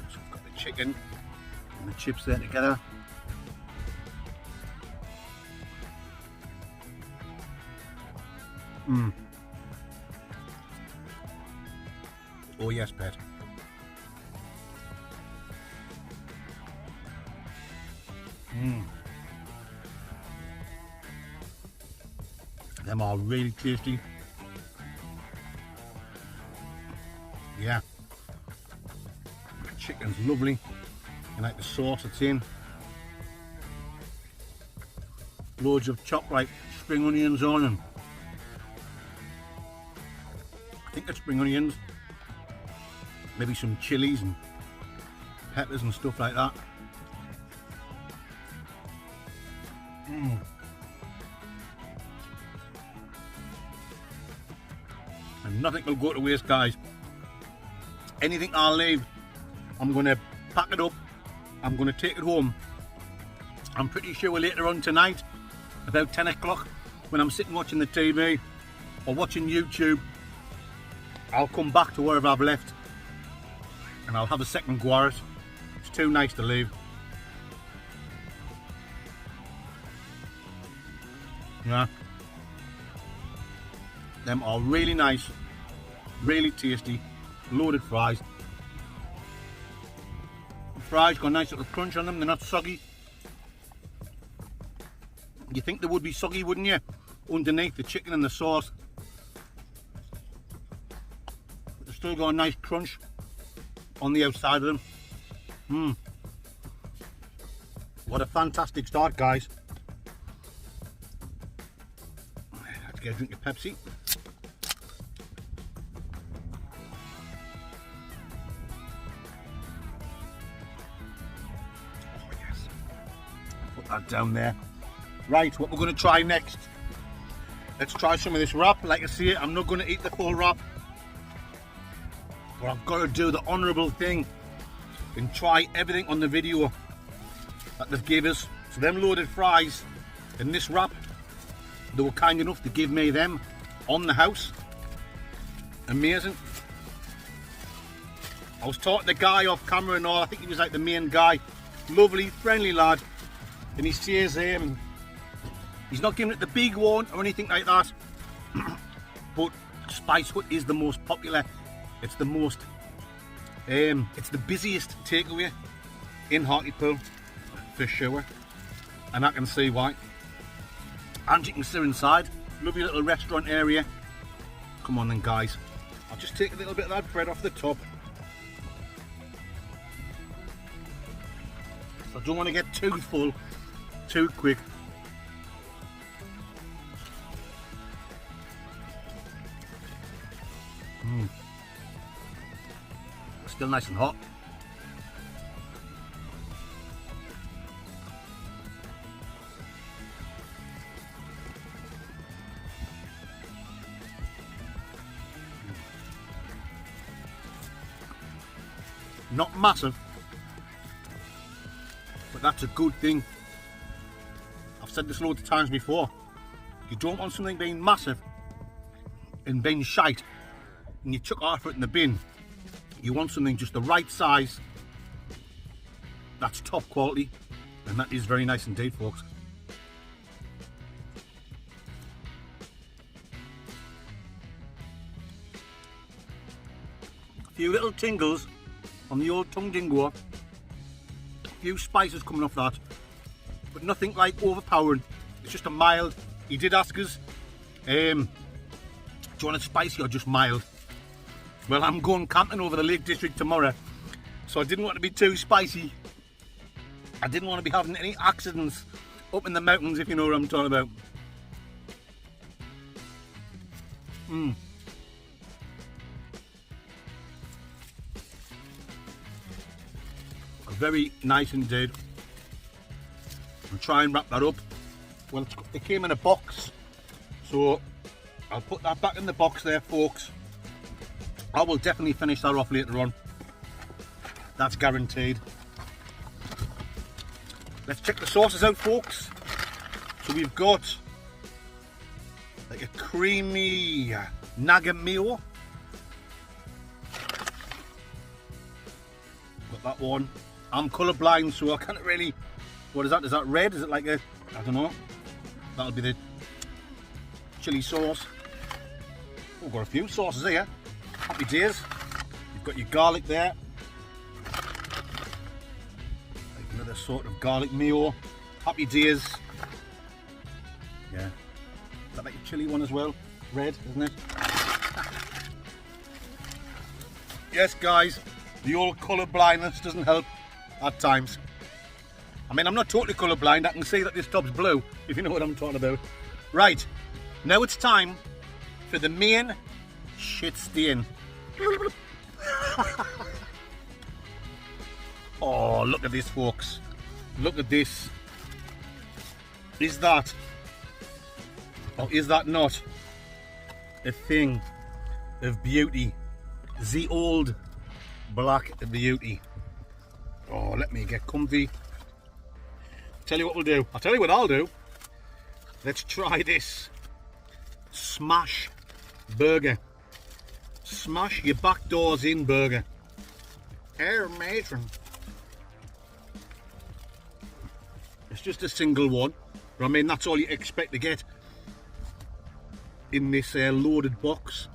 So I've got the chicken and the chips there together. Oh yes, pet. Them are really tasty. Yeah. The chicken's lovely. You like the sauce it's in. Loads of chopped like spring onions on them. I think it's spring onions. Maybe some chilies and peppers and stuff like that. And nothing will go to waste, guys. Anything I leave, I'm going to pack it up. I'm going to take it home. I'm pretty sure later on tonight, about 10 o'clock, when I'm sitting watching the TV or watching YouTube, I'll come back to wherever I've left and I'll have a second go at it. It's too nice to leave. Yeah. Them are really nice, really tasty, loaded fries. The fries got a nice little crunch on them, they're not soggy. You think they would be soggy, wouldn't you? Underneath the chicken and the sauce. But they've still got a nice crunch on the outside of them. What a fantastic start, guys. Let's get a drink of Pepsi. Oh yes. Put that down there. Right, what we're going to try next. Let's try some of this wrap. Like I say, I'm not going to eat the whole wrap. But I've got to do the honourable thing and try everything on the video that they've given us. So them loaded fries and this wrap, they were kind enough to give me them on the house. Amazing. I was talking to the guy off camera and all, I think he was like the main guy. Lovely, friendly lad. And he says he's not giving it the big one or anything like that. But Spice Hut is the most popular. It's the most, it's the busiest takeaway in Hartlepool, for sure. And I can see why. And you can see inside, lovely little restaurant area. Come on then, guys. I'll just take a little bit of that bread off the top. I don't want to get too full, too quick. Still nice and hot. Not massive, but that's a good thing. I've said this loads of times before. You don't want something being massive and being shite and you chuck half of it in the bin. You want something just the right size, that's top quality, and that is very nice indeed, folks. A few little tingles on the old tongue dingo, a few spices coming off that, but nothing like overpowering. It's just a mild. He did ask us, do you want it spicy or just mild? Well, I'm going camping over the Lake District tomorrow, so I didn't want to be too spicy. I didn't want to be having any accidents up in the mountains, if you know what I'm talking about. Very nice indeed. I'll try and wrap that up. Well, it came in a box, so I'll put that back in the box there, folks. I will definitely finish that off later on. That's guaranteed. Let's check the sauces out, folks. So we've got like a creamy nagamio. Got that one. I'm colourblind, so I can't really. What is that? Is that red? Is it like a? I don't know. That'll be the chili sauce. Oh, got a few sauces here. Happy days. You've got your garlic there. Like another sort of garlic meal. Happy days. Yeah. Is that like a chili one as well? Red, isn't it? Yes, guys. The old colour blindness doesn't help at times. I mean, I'm not totally colourblind. I can see that this top's blue, if you know what I'm talking about. Right, now it's time for the main shit stain. Oh, look at this, folks. Look at this. Is that, or is that not, a thing of beauty? The old black beauty. Oh, let me get comfy. Tell you what we'll do. I'll tell you what I'll do. Let's try this smash burger. Smash your back doors in burger. Air matron. It's just a single one, but I mean that's all you expect to get in this loaded box.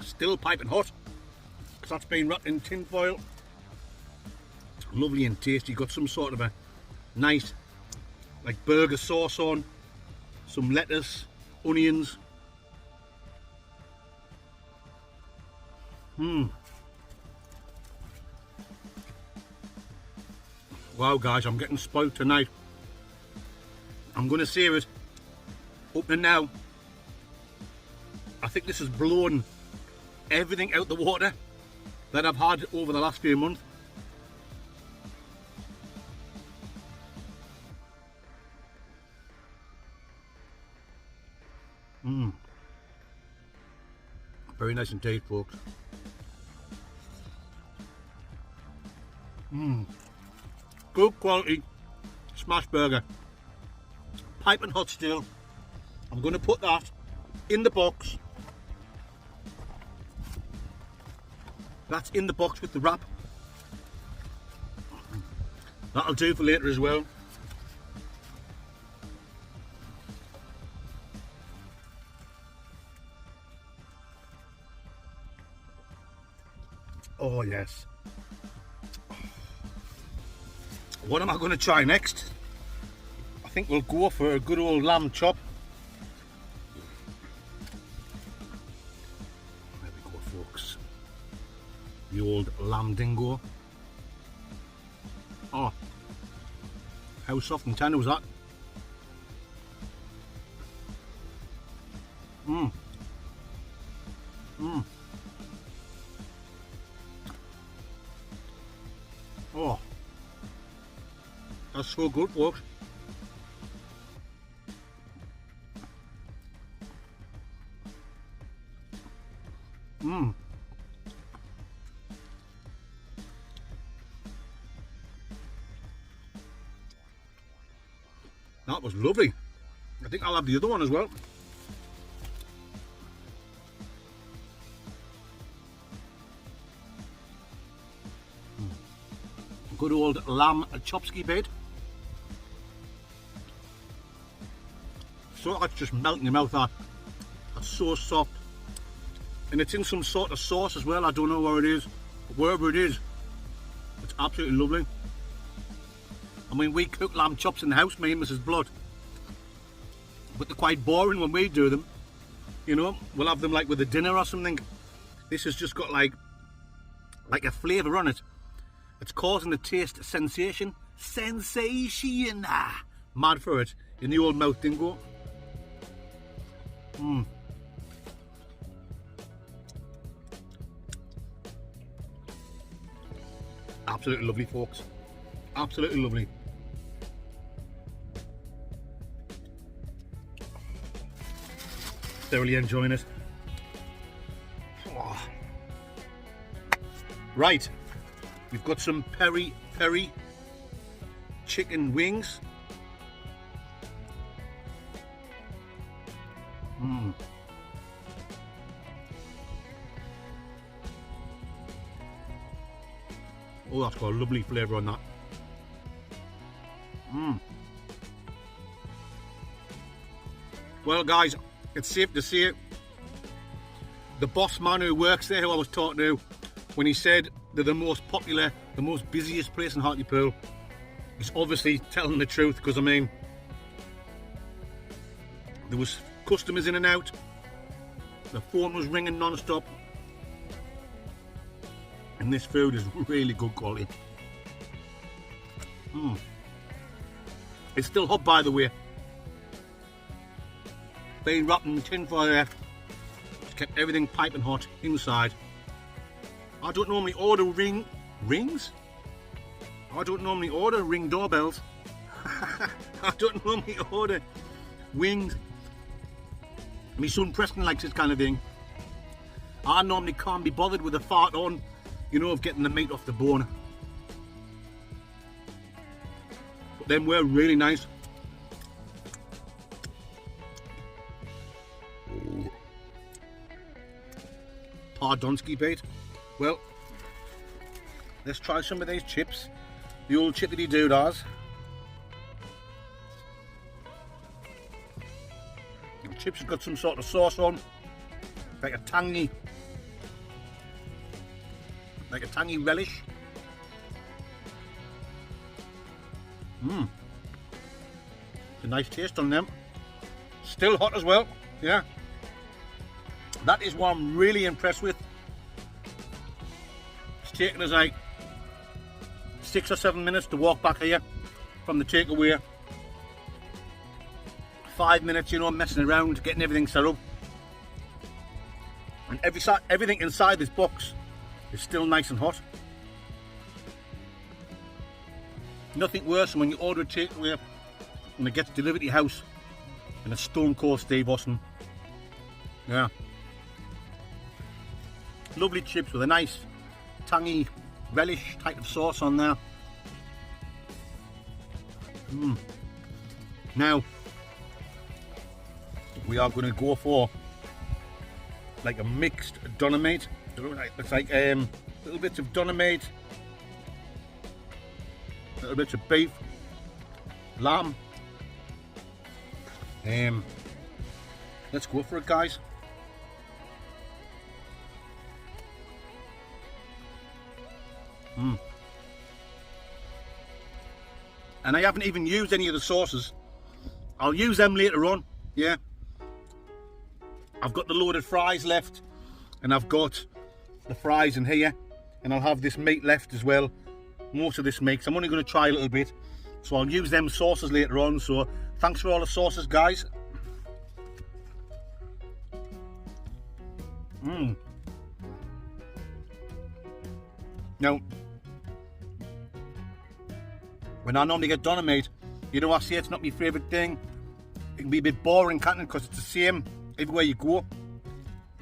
Still piping hot, because that's been wrapped in tin foil. Lovely and tasty. Got some sort of a nice like burger sauce on, some lettuce, onions. Wow, guys, I'm getting spoiled tonight. I'm going to save it. Up to now, I think this has blown everything out the water that I've had over the last few months. Very nice indeed, folks. Good quality smash burger. Piping hot still. I'm going to put that in the box. That's in the box with the wrap. That'll do for later as well. Oh yes. What am I going to try next? I think we'll go for a good old lamb chop. There we go, folks. The old Mandingo. Oh, how soft and tender was that? Oh, that's so good, folks. That was lovely. I think I'll have the other one as well. Good old lamb chopsky bit. So that's just melting in your mouth, that. That's so soft. And it's in some sort of sauce as well. I don't know where it is, but wherever it is, it's absolutely lovely. I mean, we cook lamb chops in the house, me and Mrs. Blood. But they're quite boring when we do them. You know, we'll have them like with a dinner or something. This has just got like a flavour on it. It's causing the taste sensation. Sensation! Mad for it in the old mouth dingo. Absolutely lovely, folks. Absolutely lovely. Thoroughly enjoying it. Oh. Right, we've got some peri chicken wings. Oh, that's got a lovely flavour on that. Well, guys, it's safe to say the boss man who works there, who I was talking to, when he said they're the most popular, the most busiest place in Hartlepool, he's obviously telling the truth, because I mean, there was customers in and out, the phone was ringing non-stop, and this food is really good quality. It's still hot, by the way. Been wrapped in tin foil there. It's kept everything piping hot inside. I don't normally order rings? I don't normally order ring doorbells. I don't normally order wings. My son Preston likes this kind of thing. I normally can't be bothered with the fart on, you know, of getting the meat off the bone. But them were really nice. Pardonsky bait. Well, let's try some of these chips. The old chippity doodahs. The chips have got some sort of sauce on, like a tangy relish. It's a nice taste on them. Still hot as well, yeah. That is what I'm really impressed with. It's taken us like 6 or 7 minutes to walk back here from the takeaway. 5 minutes, you know, messing around, getting everything set up. And everything inside this box is still nice and hot. Nothing worse than when you order a takeaway and it gets delivered to your house and it's stone cold Steve Austin. Yeah. Lovely chips with a nice tangy relish type of sauce on there. Now we are going to go for like a mixed doner meat. It's like little bits of doner meat, little bits of beef, lamb. Let's go for it, guys. And I haven't even used any of the sauces. I'll use them later on, yeah. I've got the loaded fries left, and I've got the fries in here, and I'll have this meat left as well. Most of this meat, so I'm only going to try a little bit, so I'll use them sauces later on. So thanks for all the sauces, guys. Now, when I normally get doner meat, you know, I say it's not my favourite thing. It can be a bit boring, can't it? Because it's the same everywhere you go.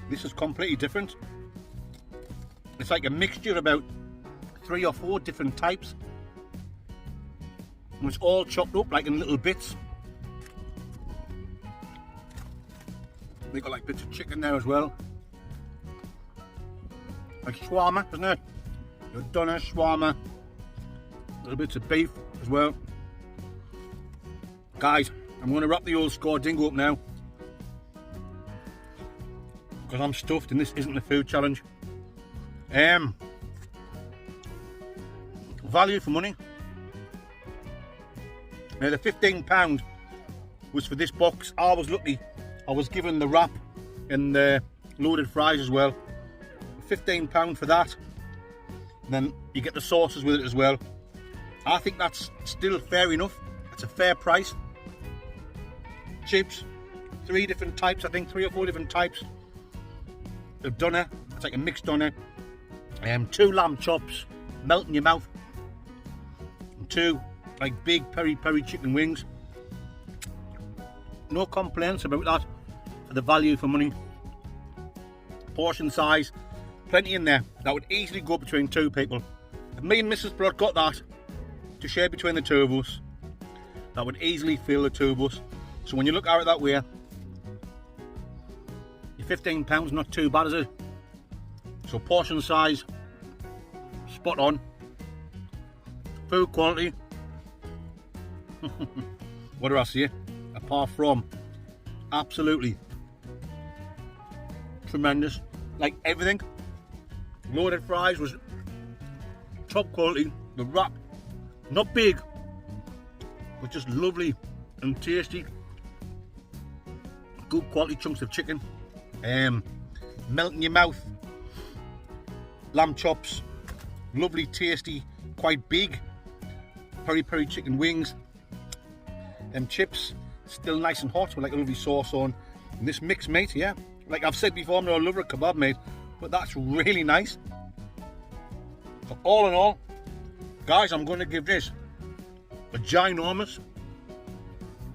This is completely different. It's like a mixture of about 3 or 4 different types. And it's all chopped up like in little bits. They've got like bits of chicken there as well. Like shawarma, isn't it? Your doner, shawarma. Little bits of beef as well. Guys, I'm going to wrap the old score dingo up now, because I'm stuffed and this isn't a food challenge. Value for money. Now the £15 was for this box. I was lucky. I was given the wrap and the loaded fries as well. £15 for that. And then you get the sauces with it as well. I think that's still fair enough. It's a fair price. Chips, 3 different types, I think 3 or 4 different types of doner. It's like a mixed doner. 2 lamb chops, melt in your mouth. And 2 like big peri chicken wings. No complaints about that for the value for money. Portion size, plenty in there. That would easily go between 2 people. If me and Mrs. Blood got that to share between the 2 of us, that would easily fill the 2 of us. So when you look at it that way, your £15 not too bad, is it? So portion size, spot on. Food quality, what do I say? Apart from absolutely tremendous. Like everything. Loaded fries was top quality. The wrap, not big, but just lovely and tasty. Good quality chunks of chicken. Melt in your mouth. Lamb chops, lovely, tasty, quite big. Peri chicken wings. Chips, still nice and hot with like a lovely sauce on. And this mixed meat, yeah. Like I've said before, I'm not a lover of kebab meat, but that's really nice. So all in all, guys, I'm going to give this a ginormous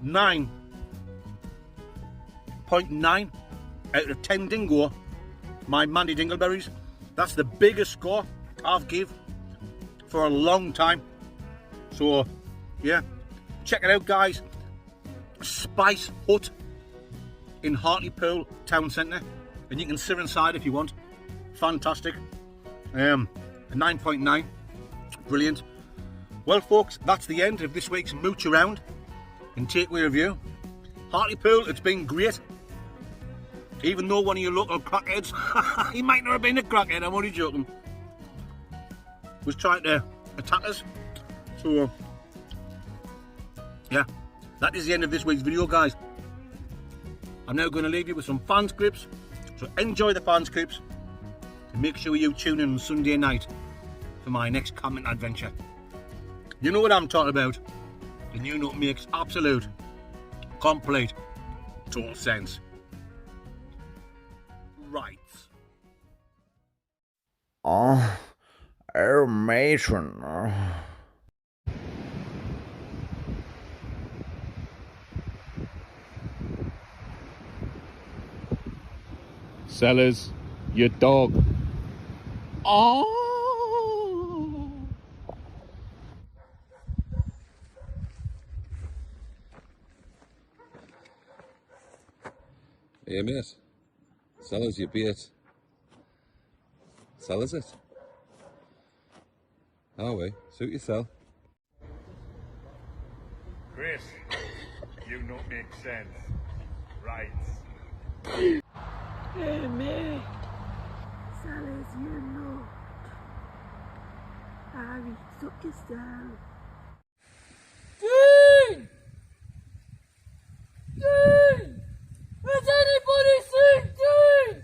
9.9 out of 10 dingo. My Mandy Dingleberries. That's the biggest score I've give for a long time. So yeah, check it out, guys. Spice Hut in Hartlepool town centre, and you can sit inside if you want. Fantastic. A 9.9, brilliant. Well folks, that's the end of this week's Mooch Around and Takeaway Review. Hartlepool, it's been great. Even though one of your local crackheads, he might not have been a crackhead, I'm only joking, was trying to attack us. So yeah, that is the end of this week's video, guys. I'm now going to leave you with some fan scripts, so enjoy the fan scripts and make sure you tune in on Sunday night for my next camping adventure. You know what I'm talking about, and you know it makes absolute, complete, total sense. Right. Oh, our matron. Sellers, your dog. Oh. Hey mate, Sellers your bait. Sellers it. Oh we, suit yourself. Chris, you not make sense. Right. Hey, mate. Sellers, you know. Harry, suck yourself. Dean! Dean! Has anybody seen Dean?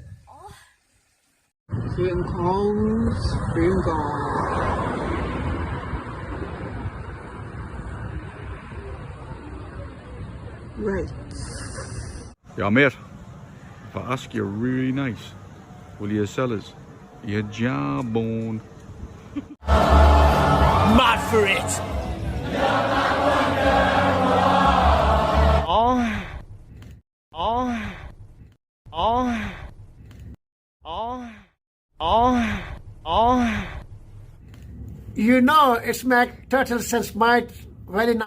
Green cones, green gold. Right. Yeah, mate. If I ask you really nice, will you sell us your jawbone? Mad for it! You know, it's my turtle sense might very nice.